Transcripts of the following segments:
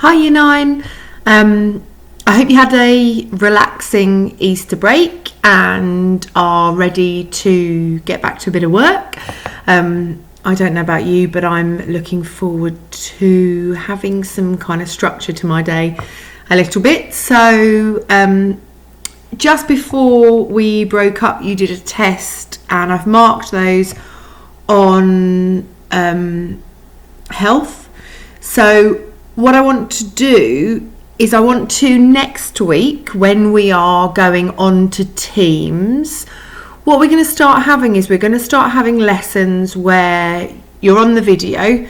Hi Year 9. I hope you had a relaxing Easter break and are ready to get back to a bit of work. I don't know about you, but I'm looking forward to having some kind of structure to my day a little bit. So just before we broke up, you did a test and I've marked those on health. So what I want to do is I want to next week, when we are going on to Teams, what we're going to start having is we're going to start having lessons where you're on the video,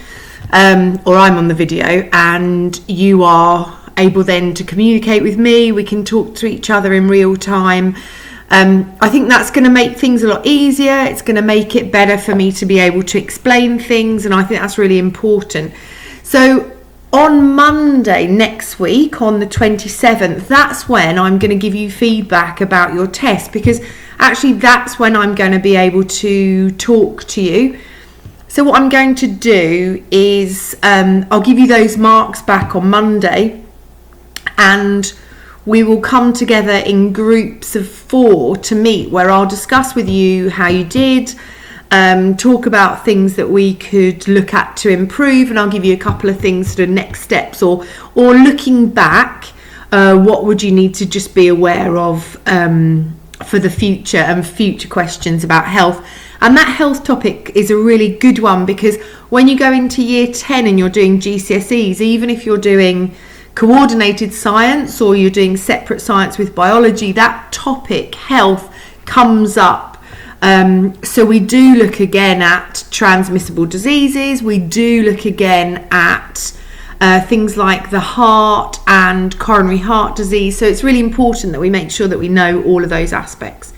or I'm on the video, and you are able then to communicate with me. We can talk to each other in real time. I think that's going to make things a lot easier. It's going to make it better for me to be able to explain things, and I think that's really important. So on Monday next week, on the 27th, that's when I'm going to give you feedback about your test, because actually that's when I'm going to be able to talk to you. So what I'm going to do is I'll give you those marks back on Monday, and we will come together in groups of 4 to meet, where I'll discuss with you how you did, talk about things that we could look at to improve, and I'll give you a couple of things, sort of next steps, or looking back, what would you need to just be aware of for the future, and future questions about health. And that health topic is a really good one, because when you go into year 10 and you're doing GCSEs, even if you're doing coordinated science or you're doing separate science with biology, that topic, health, comes up. So we do look again at transmissible diseases. We do look again at things like the heart and coronary heart disease. So it's really important that we make sure that we know all of those aspects.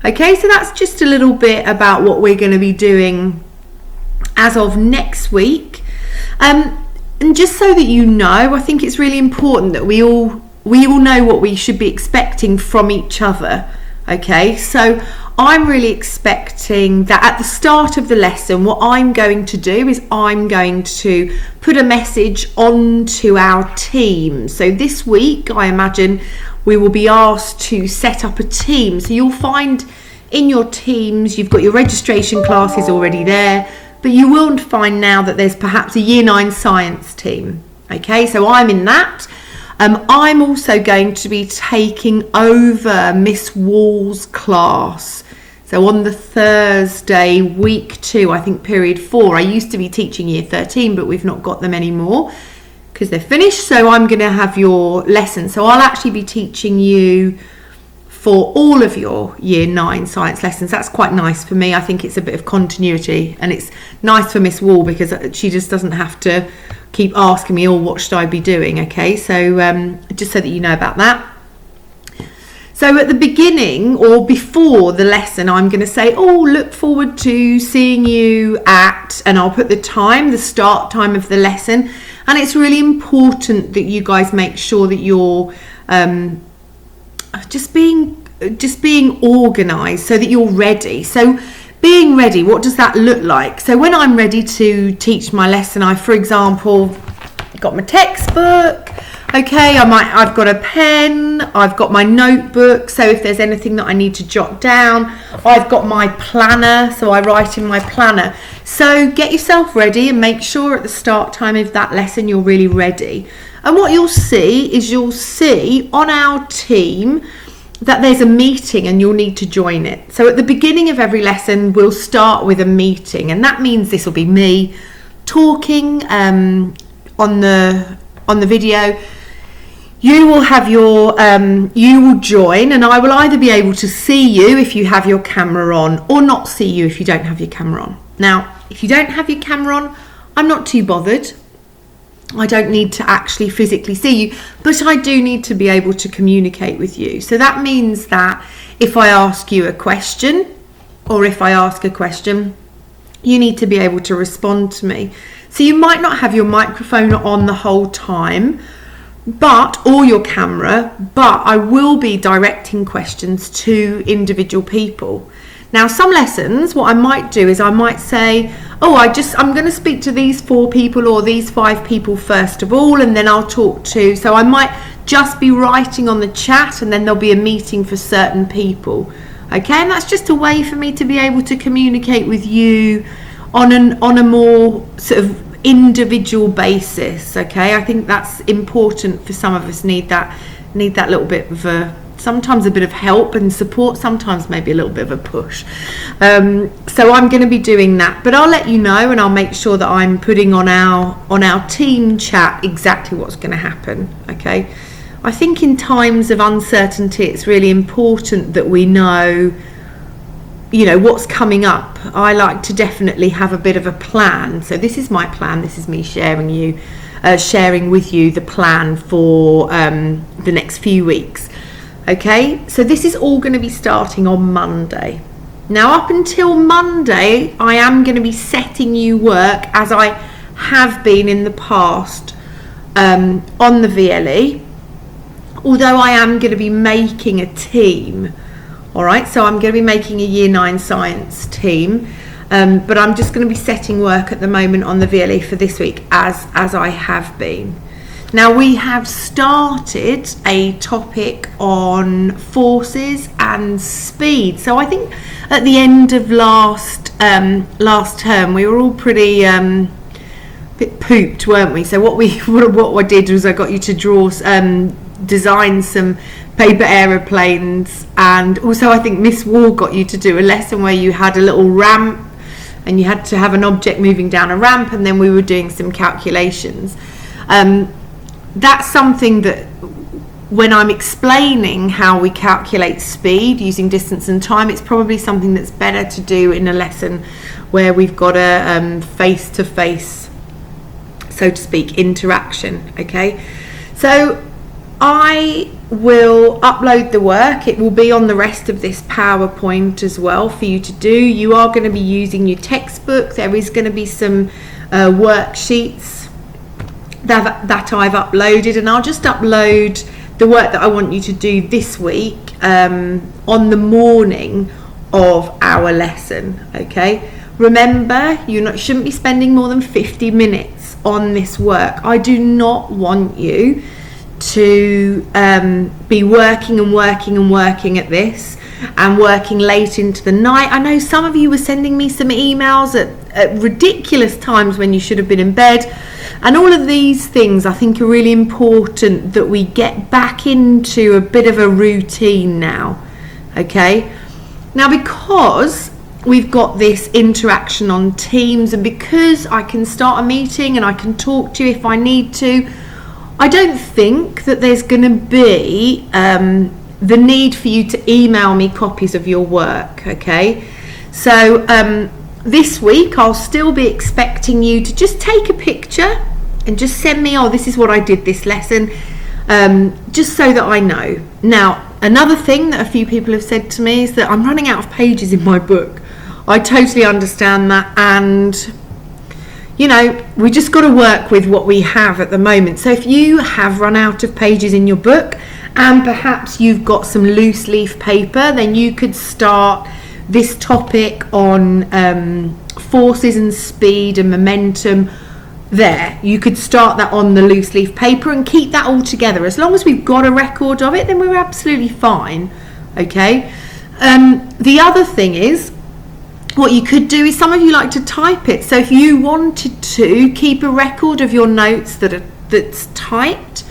Okay, so that's just a little bit about what we're going to be doing as of next week. And just so that you know, I think it's really important that we all know what we should be expecting from each other. Okay, so I'm really expecting that at the start of the lesson, what I'm going to do is I'm going to put a message onto our team. So this week, I imagine we will be asked to set up a team. So you'll find in your teams, you've got your registration classes already there, but you will find now that there's perhaps a Year 9 science team. Okay, so I'm in that. I'm also going to be taking over Miss Wall's class. So on the Thursday, week 2, I think period 4, I used to be teaching year 13, but we've not got them anymore because they're finished. So I'm going to have your lesson. So I'll actually be teaching you for all of your year 9 science lessons. That's quite nice for me. I think it's a bit of continuity, and it's nice for Miss Wall because she just doesn't have to keep asking me, what should I be doing? Okay, so just so that you know about that. So at the beginning or before the lesson, I'm going to say, look forward to seeing you at, and I'll put the time, the start time of the lesson. And it's really important that you guys make sure that you're just being organised so that you're ready. So being ready, what does that look like? So when I'm ready to teach my lesson, I, for example, got my textbook. Okay, I've got a pen, I've got my notebook, so if there's anything that I need to jot down, I've got my planner, so I write in my planner. So get yourself ready and make sure at the start time of that lesson you're really ready. And what you'll see on our team that there's a meeting and you'll need to join it. So at the beginning of every lesson, we'll start with a meeting, and that means this will be me talking on the video. You will have you will join, and I will either be able to see you if you have your camera on, or not see you if you don't have your camera on. Now, if you don't have your camera on, I'm not too bothered. I don't need to actually physically see you, but I do need to be able to communicate with you. So that means that if I ask you a question, or if I ask a question, you need to be able to respond to me. So you might not have your microphone on the whole time, or your camera, but I will be directing questions to individual people. Now, some lessons, what I might do is I might say, oh, I'm going to speak to these 4 people or these 5 people first of all, and then I'll talk to, so I might just be writing on the chat, and then there'll be a meeting for certain people. Okay, and that's just a way for me to be able to communicate with you on a more sort of individual basis. Okay, I think that's important for some of us. Need that little bit of sometimes a bit of help and support, sometimes maybe a little bit of a push. So I'm going to be doing that, but I'll let you know, and I'll make sure that I'm putting on our team chat exactly what's going to happen. Okay, I think in times of uncertainty, it's really important that we know, what's coming up. I like to definitely have a bit of a plan. So this is my plan. This is me sharing with you the plan for the next few weeks. Okay, so this is all going to be starting on Monday. Now, up until Monday, I am going to be setting you work as I have been in the past on the VLE, although I am going to be making a team. All right, so I'm going to be making a Year 9 Science team, but I'm just going to be setting work at the moment on the VLE for this week as I have been. Now, we have started a topic on forces and speed. So I think at the end of last term, we were all pretty bit pooped, weren't we? So what I did was I got you to draw, design some paper aeroplanes, and also I think Miss Wall got you to do a lesson where you had a little ramp, and you had to have an object moving down a ramp, and then we were doing some calculations. That's something that when I'm explaining how we calculate speed using distance and time, it's probably something that's better to do in a lesson where we've got a face-to-face, so to speak, interaction. Okay, so I will upload the work. It will be on the rest of this PowerPoint as well for you to do. You are going to be using your textbook. There is going to be some worksheets that I've uploaded, and I'll just upload the work that I want you to do this week on the morning of our lesson. Okay, remember, you shouldn't be spending more than 50 minutes on this work. I do not want you to be working at this and working late into the night. I know some of you were sending me some emails at ridiculous times when you should have been in bed. And all of these things I think are really important that we get back into a bit of a routine now. Okay, now because we've got this interaction on Teams, and because I can start a meeting and I can talk to you if I need to, I don't think that there's going to be the need for you to email me copies of your work. Okay, so this week I'll still be expecting you to just take a picture and just send me, oh, this is what I did this lesson, just so that I know. Now, another thing that a few people have said to me is that I'm running out of pages in my book. I totally understand that, and we just got to work with what we have at the moment. So if you have run out of pages in your book and perhaps you've got some loose leaf paper, then you could start this topic on forces and speed and momentum there. You could start that on the loose leaf paper and keep that all together. As long as we've got a record of it, then we're absolutely fine. Okay, the other thing is, what you could do is, some of you like to type it, so if you wanted to keep a record of your notes that's typed,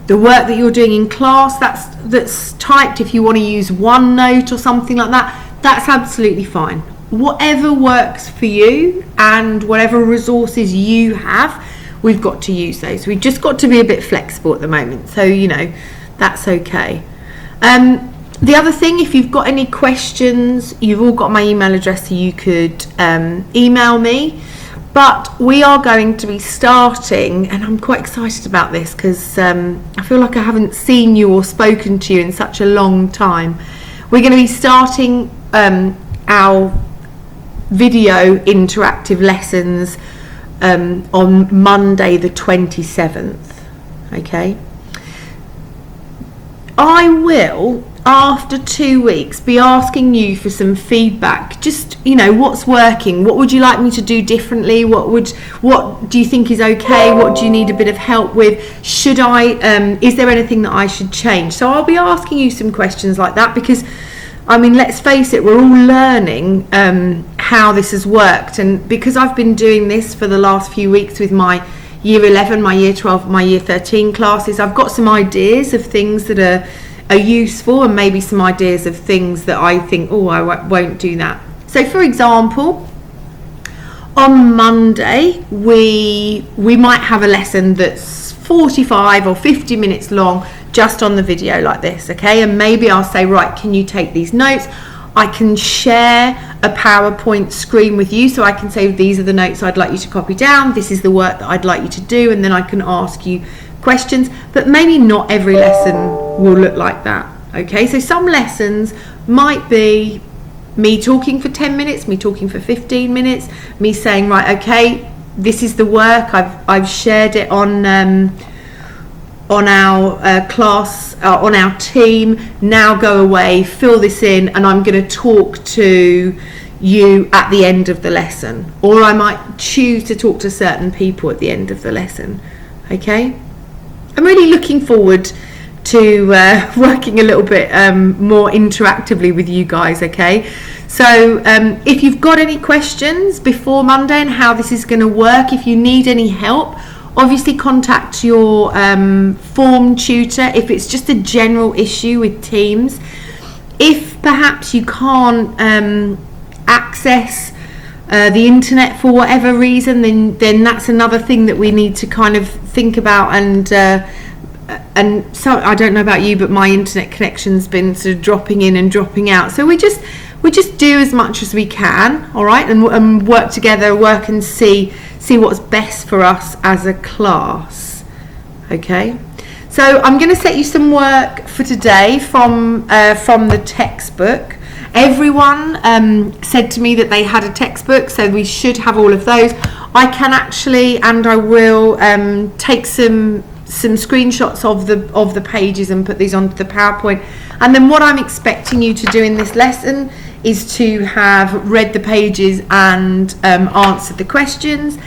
the work that you're doing in class that's typed, if you want to use OneNote or something like that, that's absolutely fine. Whatever works for you and whatever resources you have, we've got to use those. We've just got to be a bit flexible at the moment, so that's okay. The other thing, if you've got any questions, you've all got my email address, so you could email me. But we are going to be starting, and I'm quite excited about this because I feel like I haven't seen you or spoken to you in such a long time. We're going to be starting our video interactive lessons on Monday the 27th. Okay, I will after 2 weeks be asking you for some feedback. Just, what's working? What would you like me to do differently? What do you think is okay? What do you need a bit of help with? Is there anything that I should change? So I'll be asking you some questions like that, because let's face it, we're all learning how this has worked. And because I've been doing this for the last few weeks with my Year 11, my Year 12, my Year 13 classes, I've got some ideas of things that are useful, and maybe some ideas of things that I think, I won't do that. So for example, on Monday we might have a lesson that's 45 or 50 minutes long, just on the video like this, okay? And maybe I'll say, right, can you take these notes? I can share a PowerPoint screen with you, so I can say, these are the notes I'd like you to copy down, this is the work that I'd like you to do, and then I can ask you questions. But maybe not every lesson will look like that, okay? So some lessons might be me talking for 10 minutes, me talking for 15 minutes, me saying, right, okay, this is the work, I've shared it on our class, on our team, now go away, fill this in, and I'm going to talk to you at the end of the lesson. Or I might choose to talk to certain people at the end of the lesson, okay? I'm really looking forward to working a little bit more interactively with you guys, okay? So if you've got any questions before Monday and how this is going to work, if you need any help, obviously contact your form tutor if it's just a general issue with Teams. If perhaps you can't access the internet for whatever reason, then that's another thing that we need to kind of think about. And so I don't know about you, but my internet connection's been sort of dropping in and dropping out. So we just do as much as we can, all right, and work together, work and see what's best for us as a class, okay? So I'm going to set you some work for today from the textbook. Everyone said to me that they had a textbook, so we should have all of those. I can actually, and I will, take some screenshots of the pages and put these onto the PowerPoint. And then what I'm expecting you to do in this lesson is to have read the pages and answered the questions.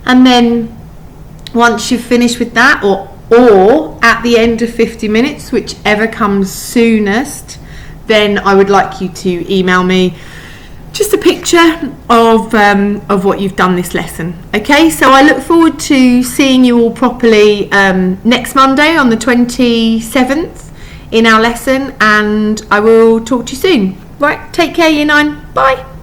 And then once you've finished with that, or at the end of 50 minutes, whichever comes soonest, then I would like you to email me just a picture of what you've done this lesson. Okay, so I look forward to seeing you all properly next Monday on the 27th in our lesson, and I will talk to you soon. Right, take care, Year 9. Bye.